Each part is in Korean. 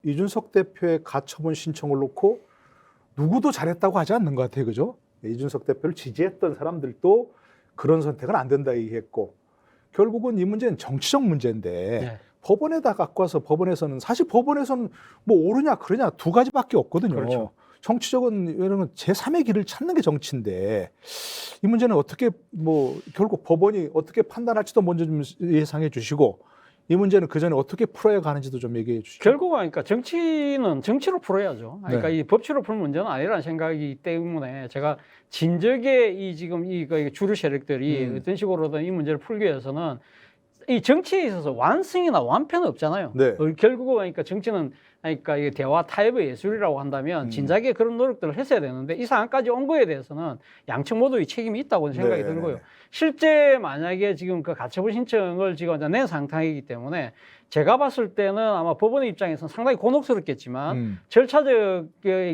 이준석 대표의 가처분 신청을 놓고 누구도 잘했다고 하지 않는 것 같아요. 그죠? 이준석 대표를 지지했던 사람들도 그런 선택은 안 된다 얘기했고 결국은 이 문제는 정치적 문제인데 네. 법원에다 갖고 와서 법원에서는 사실 법원에서는 뭐 옳으냐 그러냐 두 가지밖에 없거든요. 그렇죠. 정치적인 이런 제3의 길을 찾는 게 정치인데 이 문제는 어떻게 뭐 결국 법원이 어떻게 판단할지도 먼저 좀 예상해 주시고 이 문제는 그 전에 어떻게 풀어야 가는지도 좀 얘기해 주시죠. 결국은 그러니까 정치는 정치로 풀어야죠. 그러니까 네. 이 법치로 풀 문제는 아니라는 생각이기 때문에 제가 진즉에 이 지금 이 주류 세력들이 어떤 식으로든 이 문제를 풀기 위해서는 이 정치에 있어서 완승이나 완패는 없잖아요. 네. 결국은 그러니까 정치는 그러니까 이게 대화 타협의 예술이라고 한다면 진작에 그런 노력들을 했어야 되는데 이 상황까지 온 거에 대해서는 양측 모두의 책임이 있다고 생각이 네. 들고요. 실제 만약에 지금 그 가처분 신청을 지금 이제 낸 상황이기 때문에 제가 봤을 때는 아마 법원의 입장에서는 상당히 곤혹스럽겠지만 절차적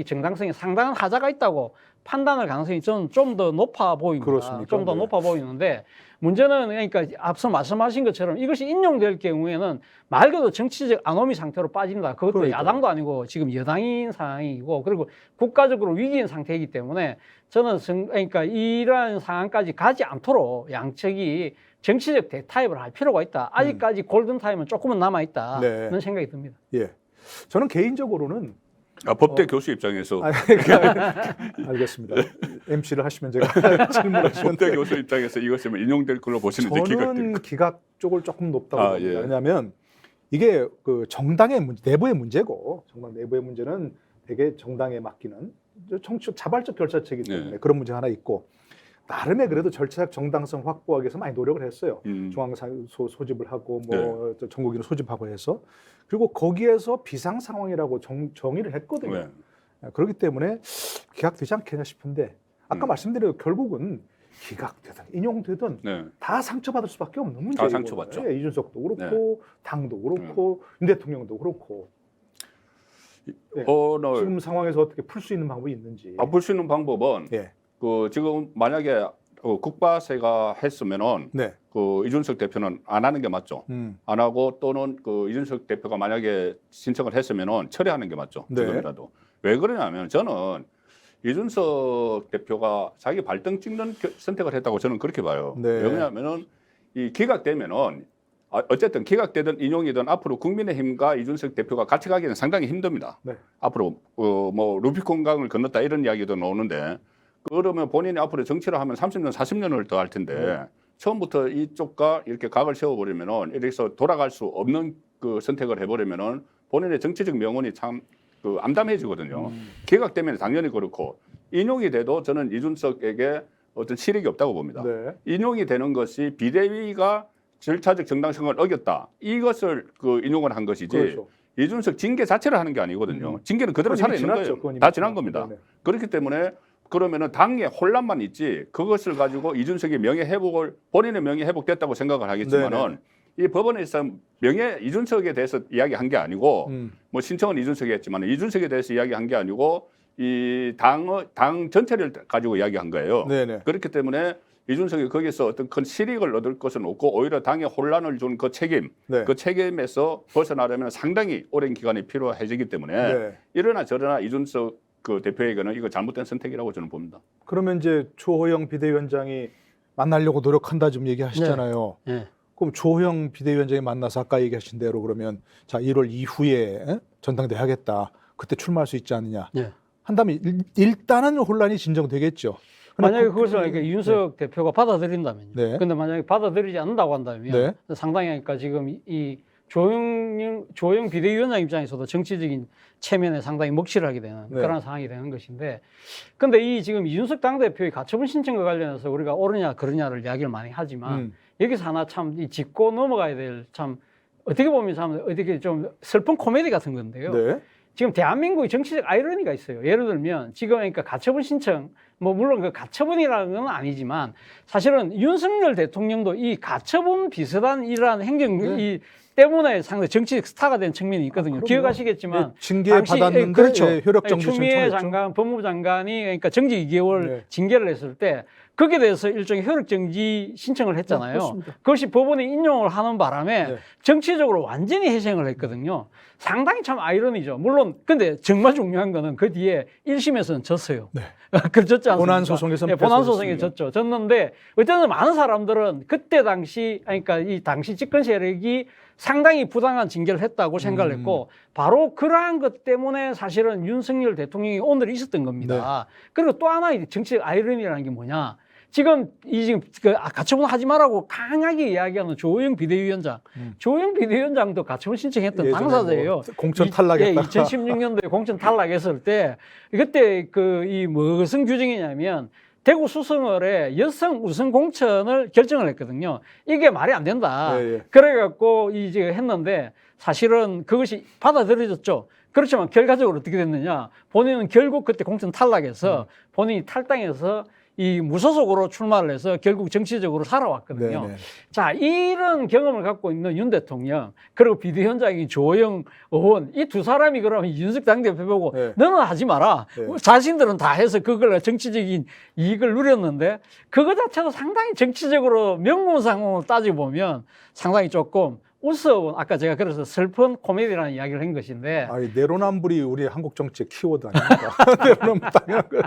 정당성에 상당한 하자가 있다고 판단할 가능성이 저는 좀 더 높아 보입니다. 그렇습니까? 좀 더 네. 높아 보이는데 문제는 그러니까 앞서 말씀하신 것처럼 이것이 인용될 경우에는 말 그대로 정치적 아노미 상태로 빠진다. 그것도 그러니까요. 야당도 아니고 지금 여당인 상황이고 그리고 국가적으로 위기인 상태이기 때문에 저는 그러니까 이러한 상황까지 가지 않도록 양측이 정치적 대타협을 할 필요가 있다. 아직까지 골든타임은 조금은 남아있다. 네. 그런 생각이 듭니다. 예. 저는 개인적으로는 법대 교수 입장에서 알겠습니다. MC를 하시면 제가 질문하시면 법대 교수 입장에서 이것이 인용될 걸로 보시는지 저는 기각 쪽을 조금 높다고 봅니다. 예. 왜냐하면 이게 그 정당의 문제, 내부의 문제고 정당 내부의 문제는 되게 정당에 맡기는 정치적 자발적 결사체이기 때문에 네. 그런 문제 하나 있고 나름의 그래도 절차적 정당성 확보하기 위해서 많이 노력을 했어요. 중앙소 소집을 하고 뭐 전국인을 소집하고 해서 그리고 거기에서 비상 상황이라고 정의를 했거든요. 네. 그렇기 때문에 기각되지 않겠냐 싶은데 아까 말씀드린 결국은 기각되든 인용되든 네. 다 상처받을 수밖에 없는 문제예요. 다 상처받죠. 예, 이준석도 그렇고 당도 그렇고 윤 대통령도 그렇고 예, 오늘 지금 상황에서 어떻게 풀 수 있는 방법이 있는지. 풀 수 있는 방법은 예. 그 지금 만약에 국바세가 했으면은 네. 그 이준석 대표는 안 하는 게 맞죠. 안 하고 또는 그 이준석 대표가 만약에 신청을 했으면은 철회하는 게 맞죠. 네. 지금이라도. 왜 그러냐면 저는 이준석 대표가 자기 발등 찍는 선택을 했다고 저는 그렇게 봐요. 네. 왜 그러냐면은 이 기각되면은 어쨌든 기각되든 인용이든 앞으로 국민의힘과 이준석 대표가 같이 가기는 상당히 힘듭니다. 네. 앞으로 뭐 루비콘강을 건넜다 이런 이야기도 나오는데 그러면 본인이 앞으로 정치를 하면 30년, 40년을 더 할 텐데 처음부터 이쪽과 이렇게 각을 세워버리면은 이래서 돌아갈 수 없는 그 선택을 해버리면은 본인의 정치적 명운이 참 그 암담해지거든요. 기각되면 당연히 그렇고 인용이 돼도 저는 이준석에게 어떤 실익이 없다고 봅니다. 네. 인용이 되는 것이 비대위가 절차적 정당성을 어겼다. 이것을 그 인용을 한 것이지 그렇죠. 이준석 징계 자체를 하는 게 아니거든요. 징계는 그대로 그건 이미 살아있는 지났죠. 거예요. 그건 이미 다 지난 지났죠. 겁니다. 네네. 그렇기 때문에 그러면은 당의 혼란만 있지 그것을 가지고 이준석의 명예 회복을 본인의 명예 회복됐다고 생각을 하겠지만은 네네. 이 법원에서 명예 이준석에 대해서 이야기한 게 아니고 뭐 신청은 이준석이 했지만 이준석에 대해서 이야기한 게 아니고 이 당 전체를 가지고 이야기한 거예요. 네네. 그렇기 때문에 이준석이 거기서 어떤 큰 실익을 얻을 것은 없고 오히려 당에 혼란을 준 그 책임, 네. 그 책임에서 벗어나려면 상당히 오랜 기간이 필요해지기 때문에 네. 이러나 저러나 이준석 그 대표에게는 이거 잘못된 선택이라고 저는 봅니다. 그러면 이제 조호영 비대위원장이 만나려고 노력한다 좀 얘기하시잖아요. 네. 그럼 조호영 비대위원장이 만나서 아까 얘기하신 대로 그러면 자 1월 이후에 전당대 하겠다. 그때 출마할 수 있지 않느냐. 네. 한다면 일단은 혼란이 진정되겠죠. 만약에 그것을 그러니까 이준석 대표가 받아들인다면요. 네. 근데 만약에 받아들이지 않는다고 한다면 네. 상당히 그러니까 지금 이 조영 비대위원장 입장에서도 정치적인 체면에 상당히 먹칠을 하게 되는 네. 그런 상황이 되는 것인데 근데 이 지금 이준석 당대표의 가처분 신청과 관련해서 우리가 옳으냐 그러냐를 이야기를 많이 하지만 여기서 하나 참 짚고 넘어가야 될 참 어떻게 보면 참 어떻게 좀 슬픈 코미디 같은 건데요. 네. 지금 대한민국의 정치적 아이러니가 있어요. 예를 들면 지금 그러니까 가처분 신청 뭐 물론 그 가처분이라는 건 아니지만 사실은 윤석열 대통령도 이 가처분 비슷한 이러한 행정 이 때문에 상당히 정치적 스타가 된 측면이 있거든요. 기억하시겠지만 징계 당시, 받았는데 그렇죠. 효력 정지 추미애 신청했죠. 장관 법무부 장관이 그러니까 정직 2개월 네. 징계를 했을 때 거기에 대해서 일종의 효력 정지 신청을 했잖아요. 그렇습니다. 그것이 법원이 인용을 하는 바람에 네. 정치적으로 완전히 희생을 했거든요. 상당히 참 아이러니죠. 물론 근데 정말 중요한 거는 그 뒤에 1심에서는 졌어요. 네. 그졌지 않습니까? 본안 소송에서는 네, 본안 소송에 패소했습니다. 졌죠. 졌는데 어쨌든 많은 사람들은 그때 당시 그러니까 이 당시 집권 세력이 상당히 부당한 징계를 했다고 생각을 했고 바로 그러한 것 때문에 사실은 윤석열 대통령이 오늘 있었던 겁니다. 그리고 또 하나의 정치적 아이러니라는 게 뭐냐? 지금 그 가처분 하지 말라고 강하게 이야기하는 조호영 비대위원장, 조호영 비대위원장도 가처분 신청했던 예전에 당사자예요. 뭐 공천 탈락했다. 2016년도에 공천 탈락했을 때 그때 이 무슨 규정이냐면 대구 수성을에 여성 우선 공천을 결정을 했거든요. 이게 말이 안 된다. 예, 예. 그래갖고 이제 했는데 사실은 그것이 받아들여졌죠. 그렇지만 결과적으로 어떻게 됐느냐? 본인은 결국 그때 공천 탈락해서 본인이 탈당해서 이 무소속으로 출마를 해서 결국 정치적으로 살아왔거든요. 네네. 자, 이런 경험을 갖고 있는 윤 대통령, 그리고 비대위원장인 조호영 의원, 이 두 사람이 그러면 이준석 당대표 보고 네. 너는 하지 마라. 네. 자신들은 다 해서 그걸 정치적인 이익을 누렸는데 그거 자체도 상당히 정치적으로 명분상으로 따져보면 상당히 조금 우스운, 아까 제가 그래서 슬픈 코미디라는 이야기를 한 것인데 아니, 내로남불이 우리 한국 정치의 키워드 아닙니까? 내로남불 당연한 거.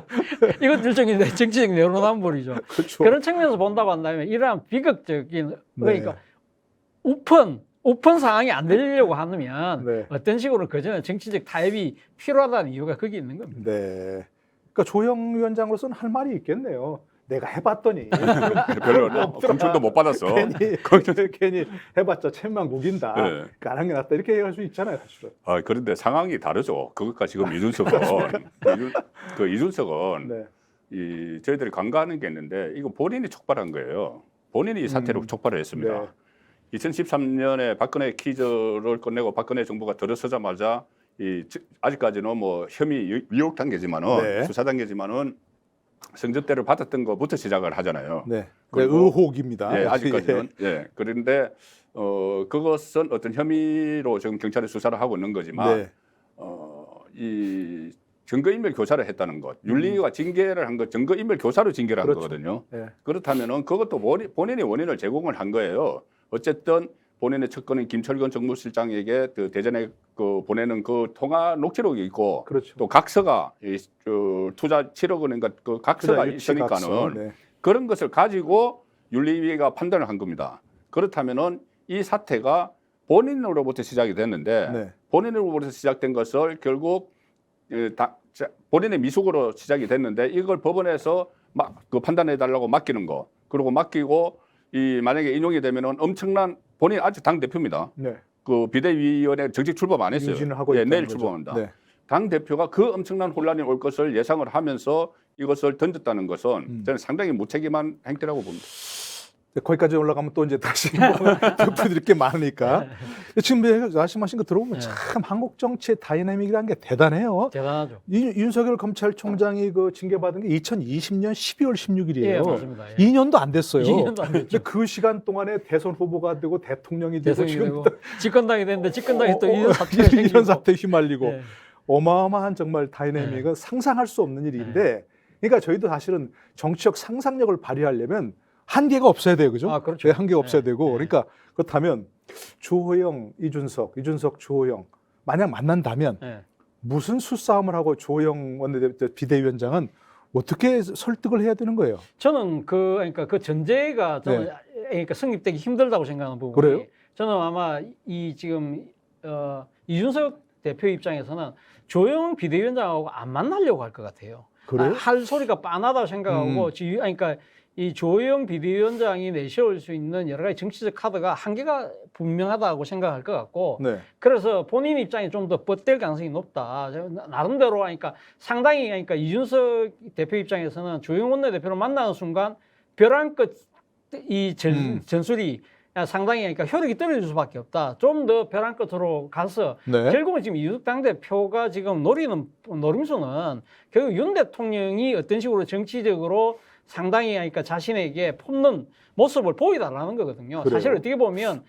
이건 일종의 정치적 내로남불이죠. 그렇죠. 그런 측면에서 본다고 한다면 이러한 비극적인 그러니까 네. 우픈 상황이 안 되려고 하면 네. 어떤 식으로 그전에 정치적 타협이 필요하다는 이유가 거기 있는 겁니다. 네. 그러니까 조영 위원장으로서는 할 말이 있겠네요. 내가 해봤더니 별로 공천도 못 받았어. 괜히 해봤자 천만 국인다. 네. 까는 게 낫다 이렇게 얘기할 수 있잖아요, 사실은. 아, 그런데 상황이 다르죠. 그것과 지금 이준석은 이준석은 네. 이 저희들이 간과하는 게 있는데 이거 본인이 촉발한 거예요. 본인이 이 사태로 촉발을 했습니다. 네. 2013년에 박근혜 퀴즈를 끝내고 박근혜 정부가 들어서자마자 아직까지는 뭐 혐의 위혹 단계지만은 네. 수사 단계지만은 성접대를 받았던 것부터 시작을 하잖아요. 네. 그리고- 의혹입니다. 예, 아직까지는. 예. 그런데 그것은 어떤 혐의로 지금 경찰이 수사를 하고 있는 거지만 네. 이 증거인멸 교사를 했다는 것, 윤리위가 징계를 한 것, 증거인멸 교사로 징계를 한 그렇죠. 거거든요. 네. 그렇다면은 그것도 본인이 원인을 제공을 한 거예요. 어쨌든 본인의 측근인 김철근 정무실장에게 그 대전에 그 보내는 그 통화 녹취록이 있고 그렇죠. 또 각서가 투자 7억 원인가 그 각서가 투자 유치 각서. 있으니까는 네. 그런 것을 가지고 윤리위가 판단을 한 겁니다. 그렇다면은 이 사태가 본인으로부터 시작이 됐는데 네. 본인으로부터 시작된 것을 결국 본인의 미숙으로 시작이 됐는데 이걸 법원에서 막 그 판단해 달라고 맡기는 거 그리고 맡기고 만약에 인용이 되면은 엄청난 본인 아직 당 대표입니다. 네. 그 비대위원회 정식 출범 안 했어요. 유진을 하고 예, 있다는 내일 거죠. 출범합니다. 네. 당 대표가 그 엄청난 혼란이 올 것을 예상을 하면서 이것을 던졌다는 것은 저는 상당히 무책임한 행태라고 봅니다. 거기까지 올라가면 또 이제 다시 덮어드릴 게 많으니까. 지금 말씀하신 거 들어보면 네. 참 한국 정치의 다이내믹이라는 게 대단해요. 대단하죠. 윤석열 검찰총장이 그 징계받은 게 2020년 12월 16일이에요. 예, 맞습니다. 예. 2년도 안 됐어요. 2년도 안 됐죠. 근데 그 시간 동안에 대선 후보가 되고 대통령이 되고 대선이 지금 되고 집권당이 됐는데 집권당이 또 이런 사태가 이런 생기고. 사태에 휘말리고 예. 어마어마한 정말 다이내믹은 상상할 수 없는 일인데 그러니까 저희도 사실은 정치적 상상력을 발휘하려면 한계가 없어야 돼요. 그죠? 아, 그렇죠. 네, 한계가 없어야 네. 되고 네. 그러니까 그렇다면 주호영, 이준석, 주호영 만약 만난다면 예. 무슨 수싸움을 하고 주호영 원내대표 비대위원장은 어떻게 설득을 해야 되는 거예요? 저는 그러니까 그 전제가 저는 그러니까 성립되기 힘들다고 생각하는 부분이 그래요? 저는 아마 지금 이준석 대표 입장에서는 조영 비대위원장하고 안 만나려고 할 것 같아요. 그래요? 할 소리가 빤하다고 생각하고 그러니까 이 조영 비대위원장이 내세울 수 있는 여러 가지 정치적 카드가 한계가 분명하다고 생각할 것 같고 네. 그래서 본인 입장이 좀 더 뻗댈 가능성이 높다. 나름대로 하니까 상당히 그러니까 이준석 대표 입장에서는 조영 원내대표를 만나는 순간 벼랑 끝이 전술이 상당히 그러니까 효력이 떨어질 수밖에 없다. 좀 더 벼랑 끝으로 가서 네. 결국은 지금 이준석 당대표가 지금 노리는 노림수는 결국 윤 대통령이 어떤 식으로 정치적으로 상당히 그러니까 자신에게 품는 모습을 보여달라는 거거든요. 그래요? 사실 어떻게 보면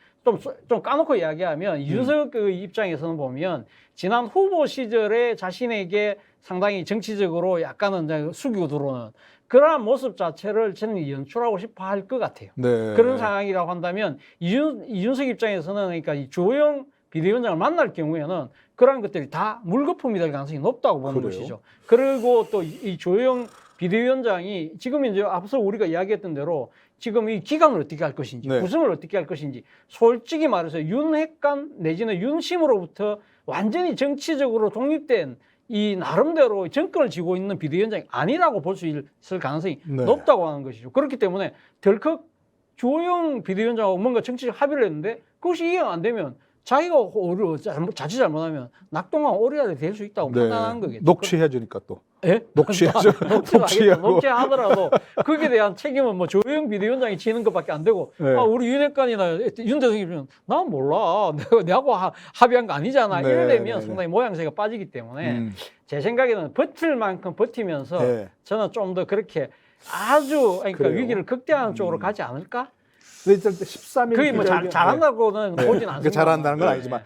좀 까놓고 이야기하면 이준석 그 입장에서는 보면 지난 후보 시절에 자신에게 상당히 정치적으로 약간은 이제 숙이고 들어오는 그러한 모습 자체를 저는 연출하고 싶어 할 것 같아요. 네. 그런 상황이라고 한다면 이준석 입장에서는 그러니까 이 주호영 비대위원장을 만날 경우에는 그러한 것들이 다 물거품이 될 가능성이 높다고 보는 그래요? 것이죠. 그리고 또 이 주호영 비대위원장이 지금 이제 앞서 우리가 이야기했던 대로 지금 이 기강을 어떻게 할 것인지, 네. 구성을 어떻게 할 것인지, 솔직히 말해서 윤핵관 내지는 윤심으로부터 완전히 정치적으로 독립된 이 나름대로 정권을 쥐고 있는 비대위원장이 아니라고 볼 수 있을 가능성이 네. 높다고 하는 것이죠. 그렇기 때문에 덜컥 주호영 비대위원장하고 뭔가 정치적 합의를 했는데 그것이 이행 안 되면 자기가 자칫 잘못하면 낙동강 오리알이 될 수 있다고 판단하는 거겠죠. 녹취해야 되니까 또. 예? 녹취하죠. 녹취하고. 녹취하더라도 거기에 대한 책임은 뭐 조영 비대위원장이 지는 것밖에 안 되고 네. 우리 윤핵관이나 윤 대통령이면 난 몰라. 내하고 합의한 거 아니잖아. 네, 이러려면 네, 상당히 모양새가 빠지기 때문에 제 생각에는 버틸 만큼 버티면서 네. 저는 좀 더 그렇게 아주 그러니까 그래요? 위기를 극대화하는 쪽으로 가지 않을까? 근데 일단 13일 그게 뭐 잘한다고는 보진 않습니다. 잘한다는 건 아니지만